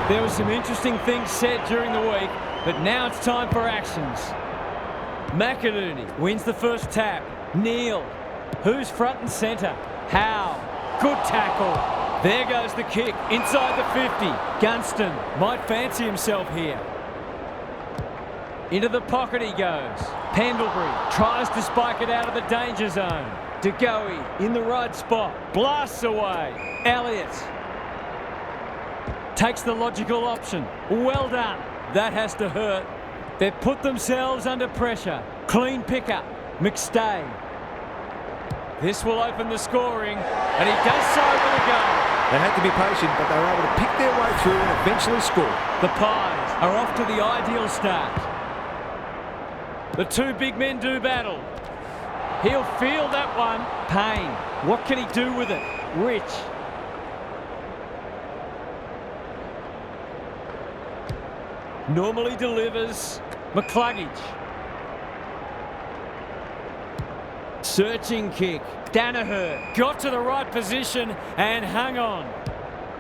There were some interesting things said during the week, but now it's time for actions. McInerney wins the first tap. Neal. Who's front and centre? Howe. Good tackle. There goes the kick. Inside the 50. Gunston might fancy himself here. Into the pocket he goes. Pendlebury tries to spike it out of the danger zone. De Goey in the right spot. Blasts away. Elliott takes the logical option. Well done. That has to hurt. They've put themselves under pressure. Clean pickup. McStay. This will open the scoring, and he does so with a goal. They had to be patient, but they were able to pick their way through and eventually score. The Pies are off to the ideal start. The two big men do battle. He'll feel that one. Payne. What can he do with it? Rich. Normally delivers. McCluggage. Searching kick. Danaher got to the right position and hung on.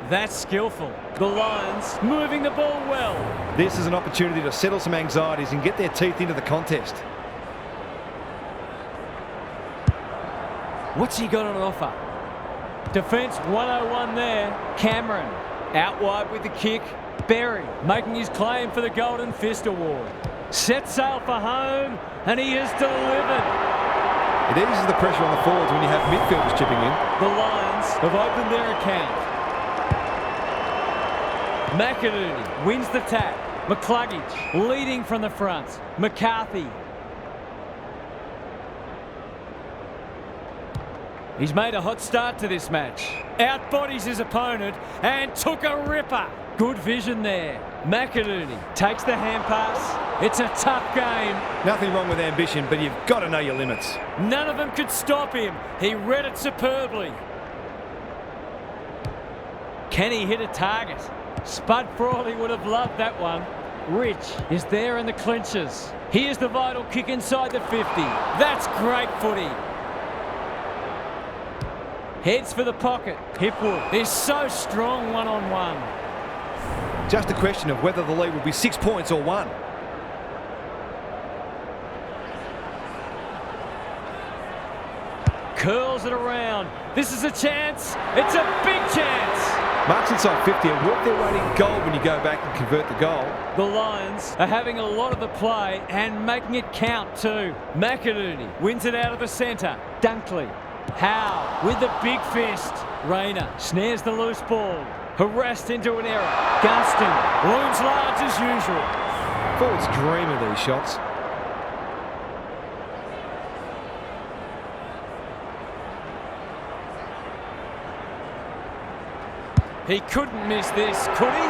That's skillful. The Lions moving the ball well. This is an opportunity to settle some anxieties and get their teeth into the contest. What's he got on offer? Defence 101 there. Cameron out wide with the kick. Berry making his claim for the Golden Fist Award. Set sail for home, and he has delivered. It eases the pressure on the forwards when you have midfielders chipping in. The Lions have opened their account. McInerney wins the tap. McCluggage leading from the front. McCarthy. He's made a hot start to this match. Outbodies his opponent and took a ripper. Good vision there. McInerney takes the hand pass. It's a tough game. Nothing wrong with ambition, but you've got to know your limits. None of them could stop him. He read it superbly. Can he hit a target? Spud Frawley would have loved that one. Rich is there in the clinches. Here's the vital kick inside the 50. That's great footy. Heads for the pocket. Hipwood is so strong one-on-one. Just a question of whether the lead will be 6 points or 1. Curls it around. This is a chance. It's a big chance. Marks inside 50 and work their way to goal when you go back and convert the goal. The Lions are having a lot of the play and making it count too. McInerney wins it out of the centre. Dunkley. Howe with the big fist. Rayner snares the loose ball. Harassed into an error. Gunston looms large as usual. Forwards dream of these shots. He couldn't miss this, could he?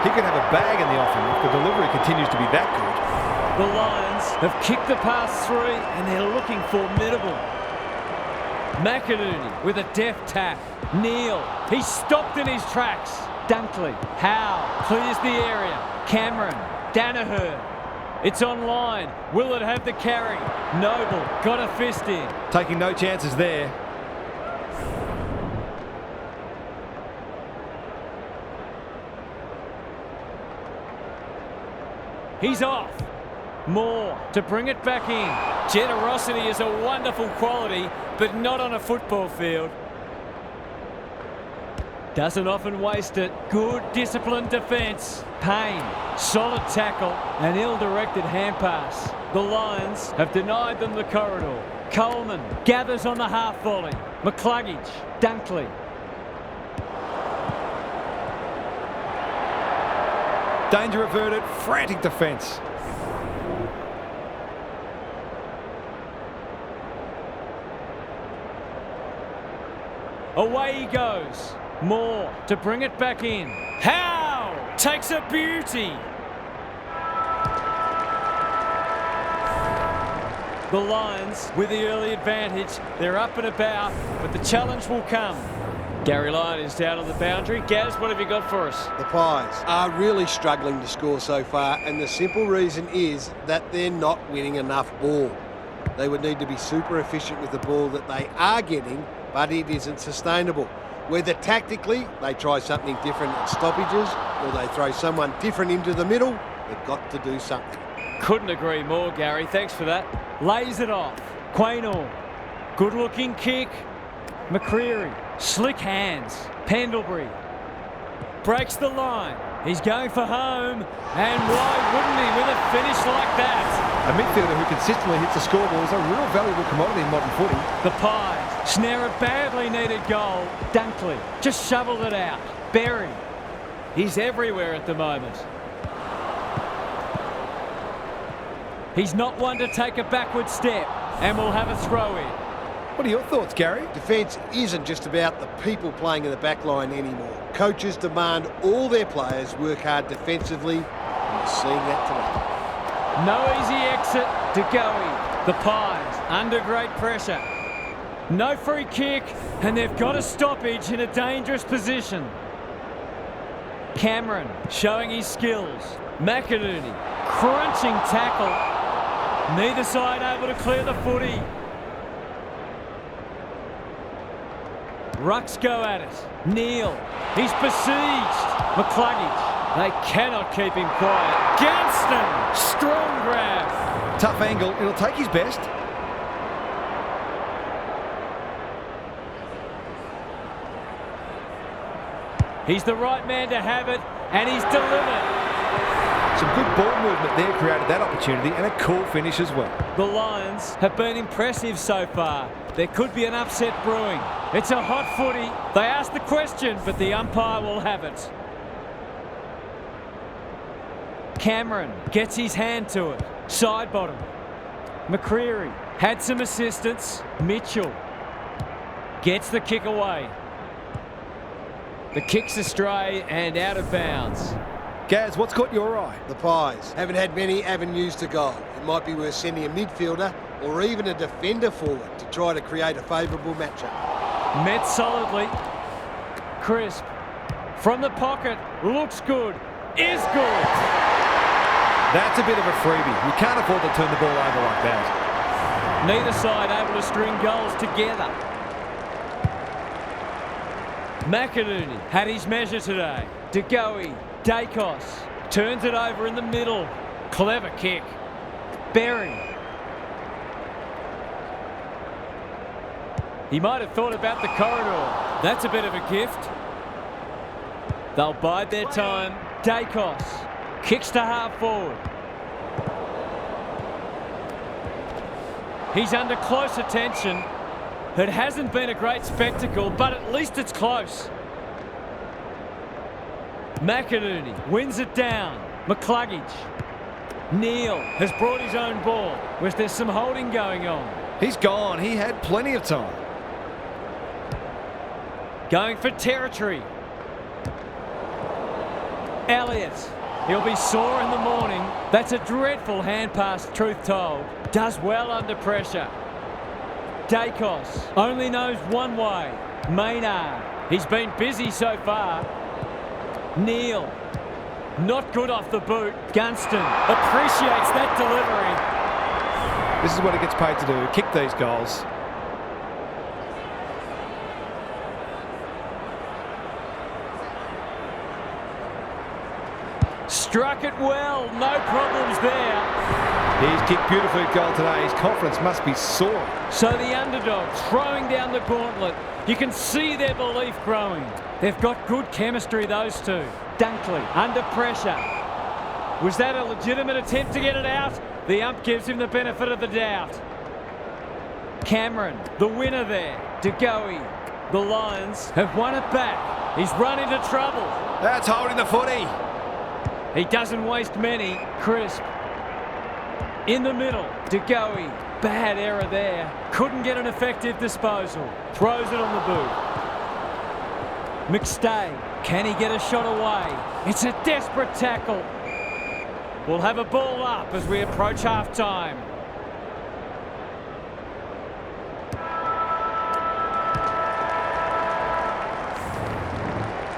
He could have a bag in the offing if the delivery continues to be that good. The Lions have kicked the pass through and they're looking formidable. McInerney with a deft tap. Neal, he's stopped in his tracks. Dunkley, Howe clears the area. Cameron, Danaher. It's online. Will it have the carry? Noble got a fist in. Taking no chances there. He's off. Moore to bring it back in. Generosity is a wonderful quality, but not on a football field. Doesn't often waste it. Good disciplined defence. Payne, solid tackle, and ill-directed hand pass. The Lions have denied them the corridor. Coleman gathers on the half volley. McCluggage, Dunkley. Danger averted, frantic defence. Away he goes. Moore to bring it back in. Howe takes a beauty. The Lions with the early advantage. They're up and about, but the challenge will come. Gary Lyon is down on the boundary. Gaz, what have you got for us? The Pies are really struggling to score so far, and the simple reason is that they're not winning enough ball. They would need to be super efficient with the ball that they are getting, but it isn't sustainable. Whether tactically they try something different at stoppages or they throw someone different into the middle, they've got to do something. Couldn't agree more, Gary. Thanks for that. Lays it off. Quaynor. Good-looking kick. McCreary. Slick hands. Pendlebury. Breaks the line. He's going for home. And why wouldn't he with a finish like that? A midfielder who consistently hits the scoreboard is a real valuable commodity in modern footy. The Pies snare a badly needed goal. Dunkley just shoveled it out. Berry. He's everywhere at the moment. He's not one to take a backward step, and we'll have a throw in. What are your thoughts, Gary? Defence isn't just about the people playing in the back line anymore. Coaches demand all their players work hard defensively, and we're seeing that today. No easy exit to Goey. The Pies under great pressure. No free kick, and they've got a stoppage in a dangerous position. Cameron showing his skills. McInerney crunching tackle. Neither side able to clear the footy. Rucks go at it. Neal. He's besieged. McCluggage. They cannot keep him quiet. Gunston. Strong grab. Tough angle. It'll take his best. He's the right man to have it, and he's delivered. Some good ball movement there created that opportunity, and a cool finish as well. The Lions have been impressive so far. There could be an upset brewing. It's a hot footy. They ask the question, but the umpire will have it. Cameron gets his hand to it. Side bottom. McCreary had some assistance. Mitchell gets the kick away. The kick's astray and out of bounds. Gaz, what's caught your eye? The Pies haven't had many avenues to goal. It might be worth sending a midfielder or even a defender forward to try to create a favourable matchup. Met solidly. Crisp. From the pocket. Looks good. Is good. That's a bit of a freebie. You can't afford to turn the ball over like that. Neither side able to string goals together. McInerney had his measure today. De Goey. Dacos turns it over in the middle. Clever kick. Berry. He might have thought about the corridor. That's a bit of a gift. They'll bide their time. Dacos kicks to half forward. He's under close attention. It hasn't been a great spectacle, but at least it's close. McInerney wins it down. McCluggage. Neal has brought his own ball. Was there some holding going on? He's gone. He had plenty of time. Going for territory. Elliott. He'll be sore in the morning. That's a dreadful hand pass, truth told. Does well under pressure. Dacos only knows one way. Maynard. He's been busy so far. Neal. Not good off the boot. Gunston appreciates that delivery. This is what he gets paid to do, kick these goals. Struck it well. No problems there. He's kicked beautifully at goal today. His confidence must be soaring. So the underdog throwing down the gauntlet. You can see their belief growing. They've got good chemistry, those two. Dunkley under pressure. Was that a legitimate attempt to get it out? The ump gives him the benefit of the doubt. Cameron, the winner there. De Goey. The Lions have won it back. He's run into trouble. That's holding the footy. He doesn't waste many. Crisp. In the middle. De Goey. Bad error there. Couldn't get an effective disposal. Throws it on the boot. McStay, can he get a shot away? It's a desperate tackle. We'll have a ball up as we approach half-time.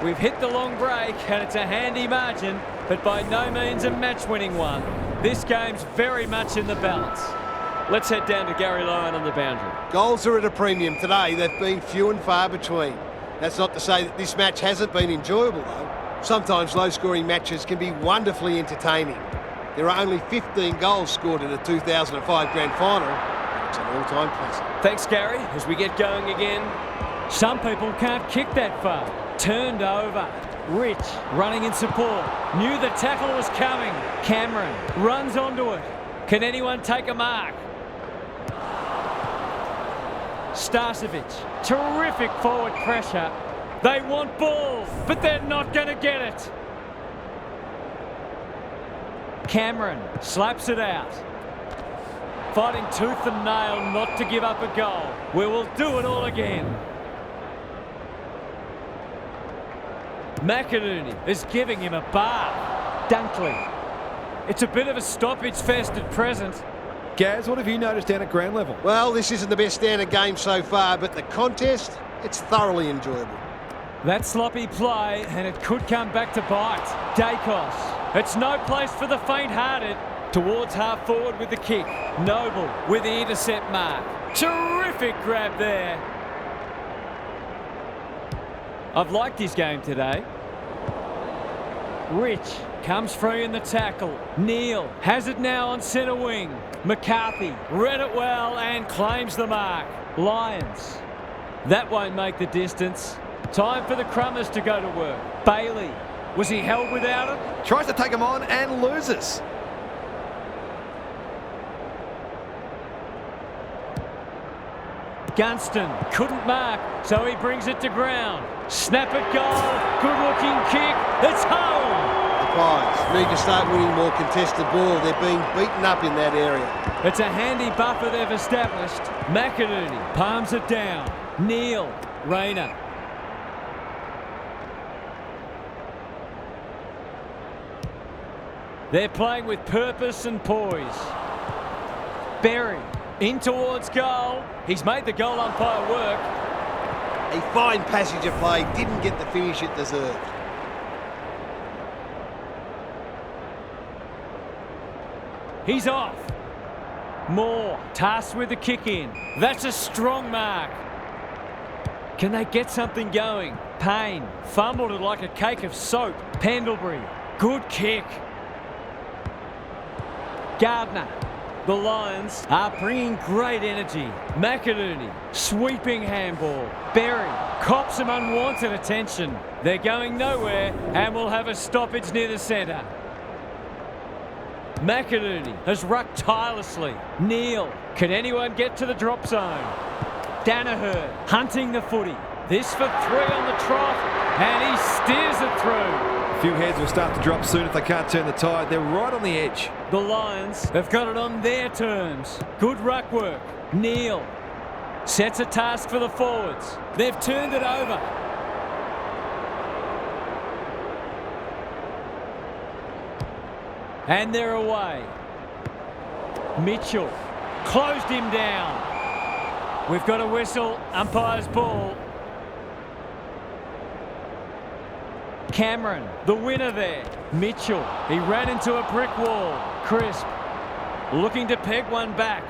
We've hit the long break and it's a handy margin, but by no means a match-winning one. This game's very much in the balance. Let's head down to Gary Lyon on the boundary. Goals are at a premium today. They've been few and far between. That's not to say that this match hasn't been enjoyable, though. Sometimes low-scoring matches can be wonderfully entertaining. There are only 15 goals scored in the 2005 Grand Final. It's an all-time classic. Thanks, Gary, as we get going again. Some people can't kick that far. Turned over. Rich running in support. Knew the tackle was coming. Cameron runs onto it. Can anyone take a mark? Starcevic. Terrific forward pressure. They want ball, but they're not going to get it. Cameron slaps it out. Fighting tooth and nail not to give up a goal. We will do it all again. McInerney is giving him a bath. Dunkley. It's a bit of a stoppage fest at present. Gaz, what have you noticed down at ground level? Well, this isn't the best standard game so far, but the contest, it's thoroughly enjoyable. That sloppy play, and it could come back to bite. Dacos. It's no place for the faint-hearted. Towards half forward with the kick. Noble with the intercept mark. Terrific grab there. I've liked his game today. Rich comes free in the tackle. Neal has it now on centre wing. McCarthy read it well and claims the mark. Lyons. That won't make the distance. Time for the Crummers to go to work. Bailey. Was he held without it? Tries to take him on and loses. Gunston couldn't mark, so he brings it to ground. Snap it goal. Good-looking kick. It's home. The Pies need to start winning more contested ball. They're being beaten up in that area. It's a handy buffer they've established. McInerney palms it down. Neal. Rayner. They're playing with purpose and poise. Berry in towards goal. He's made the goal umpire work. A fine passage of play, didn't get the finish it deserved. He's off. Moore tasked with the kick in. That's a strong mark. Can they get something going? Payne fumbled it like a cake of soap. Pendlebury, good kick. Gardner. The Lions are bringing great energy. McInerney, sweeping handball. Berry cops some unwanted attention. They're going nowhere and will have a stoppage near the centre. McInerney has rucked tirelessly. Neal, can anyone get to the drop zone? Danaher hunting the footy. This for 3 on the trot, and he steers it through. A few heads will start to drop soon if they can't turn the tide. They're right on the edge. The Lions have got it on their terms. Good ruck work. Neal sets a task for the forwards. They've turned it over. And they're away. Mitchell closed him down. We've got a whistle. Umpire's ball. Cameron, the winner there. Mitchell, he ran into a brick wall. Crisp, looking to peg one back.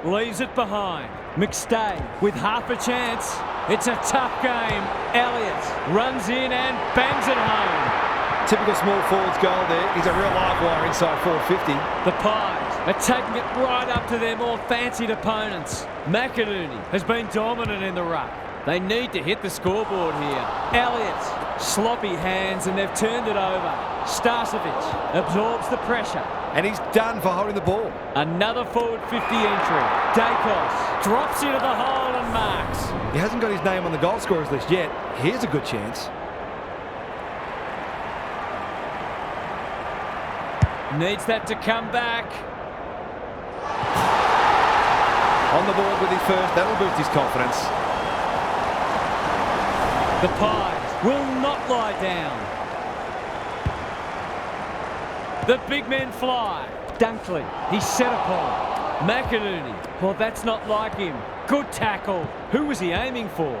Leaves it behind. McStay with half a chance. It's a tough game. Elliott runs in and bangs it home. Typical small forwards goal there. He's a real live wire inside 450. The Pies are taking it right up to their more fancied opponents. McInerney has been dominant in the ruck. They need to hit the scoreboard here. Elliott, sloppy hands, and they've turned it over. Starcevic absorbs the pressure. And he's done for holding the ball. Another forward 50 entry. Dacos drops into the hole and marks. He hasn't got his name on the goal scorers list yet. Here's a good chance. Needs that to come back. On the board with his first. That'll boost his confidence. The Pies will not lie down. The big men fly. Dunkley, he's set upon. McInerney, well, that's not like him. Good tackle. Who was he aiming for?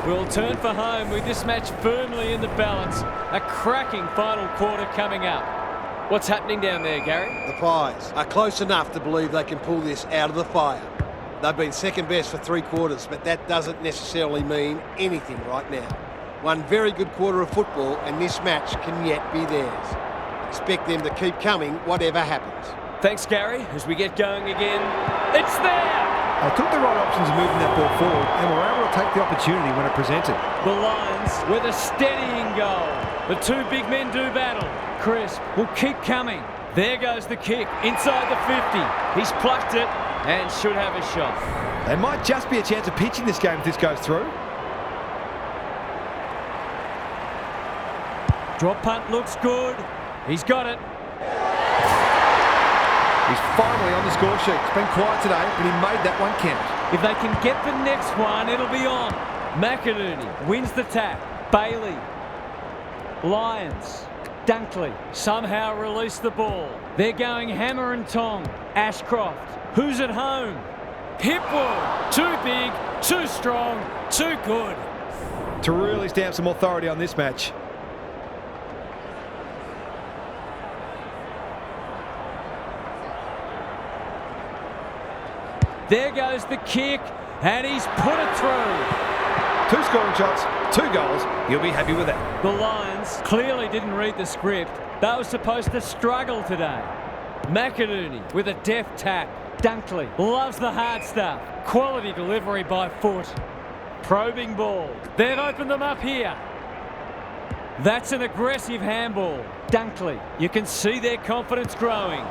We'll turn for home with this match firmly in the balance. A cracking final quarter coming up. What's happening down there, Gary? The Pies are close enough to believe they can pull this out of the fire. They've been second best for 3 quarters, but that doesn't necessarily mean anything right now. One very good quarter of football, and this match can yet be theirs. Expect them to keep coming, whatever happens. Thanks, Gary. As we get going again, it's there! They took the right options in moving that ball forward and were able to take the opportunity when it presented. The Lions with a steadying goal. The two big men do battle. Crisp will keep coming. There goes the kick inside the 50. He's plucked it and should have a shot. There might just be a chance of pitching this game if this goes through. Drop punt looks good. He's got it. He's finally on the score sheet. It's been quiet today, but he made that one count. If they can get the next one, it'll be on. McInerney wins the tap. Bailey. Lions. Dunkley somehow release the ball. They're going hammer and tong. Ashcroft. Who's at home? Hipwood. Too big, too strong, too good. To really stamp some authority on this match. There goes the kick, and he's put it through. 2 scoring shots, 2 goals. He'll be happy with that. The Lions clearly didn't read the script. They were supposed to struggle today. McInerney with a deft tap. Dunkley loves the hard stuff. Quality delivery by foot. Probing ball. They've opened them up here. That's an aggressive handball. Dunkley, you can see their confidence growing.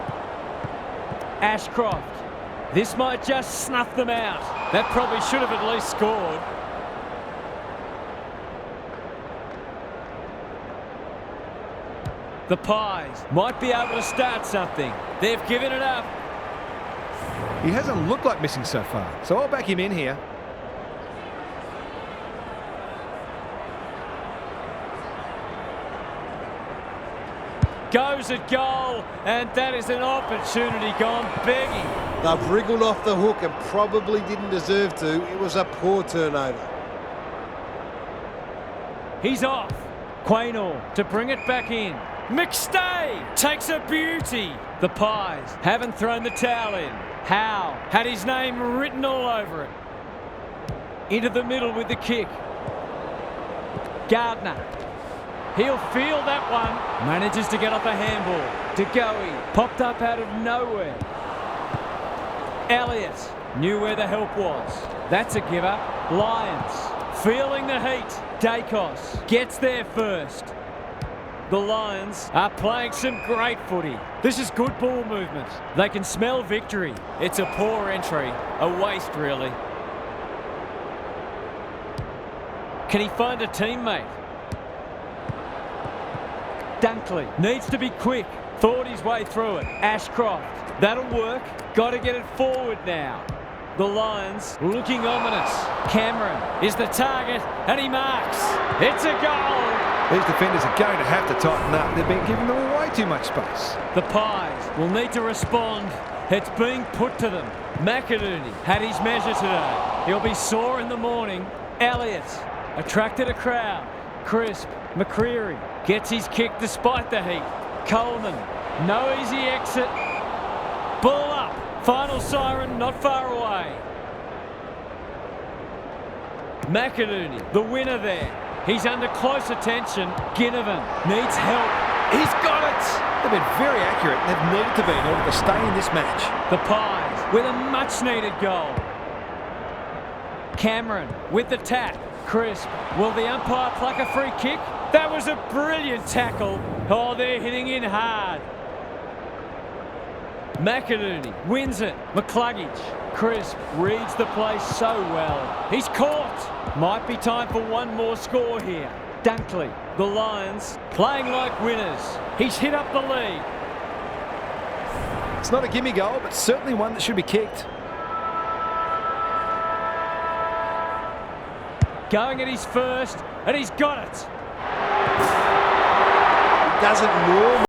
Ashcroft. This might just snuff them out. That probably should have at least scored. The Pies might be able to start something. They've given it up. He hasn't looked like missing so far, so I'll back him in here. Goes at goal, and that is an opportunity gone begging. They've wriggled off the hook and probably didn't deserve to. It was a poor turnover. He's off. Quaynor to bring it back in. McStay takes a beauty. The Pies haven't thrown the towel in. Howe had his name written all over it. Into the middle with the kick. Gardner. He'll feel that one. Manages to get off a handball. De Goey popped up out of nowhere. Elliott knew where the help was. That's a give up. Lions feeling the heat. Dacos gets there first. The Lions are playing some great footy. This is good ball movement. They can smell victory. It's a poor entry. A waste, really. Can he find a teammate? Dunkley needs to be quick. Thought his way through it. Ashcroft. That'll work. Got to get it forward now. The Lions looking ominous. Cameron is the target, and he marks. It's a goal. These defenders are going to have to tighten up. They've been giving them way too much space. The Pies will need to respond. It's being put to them. McInerney had his measure today. He'll be sore in the morning. Elliott attracted a crowd. Crisp. McCreary gets his kick despite the heat. Coleman, no easy exit. Ball up. Final siren not far away. McInerney, the winner there. He's under close attention. Ginnivan needs help. He's got it! They've been very accurate and they've needed to be in order to stay in this match. The Pies with a much-needed goal. Cameron with the tap. Crisp. Will the umpire pluck a free kick? That was a brilliant tackle. Oh, they're hitting in hard. McInerney wins it. McCluggage. Crisp reads the play so well. He's caught. Might be time for one more score here. Dunkley. The Lions playing like winners. He's hit up the lead. It's not a gimme goal, but certainly one that should be kicked. Going at his first, and he's got it. He doesn't normally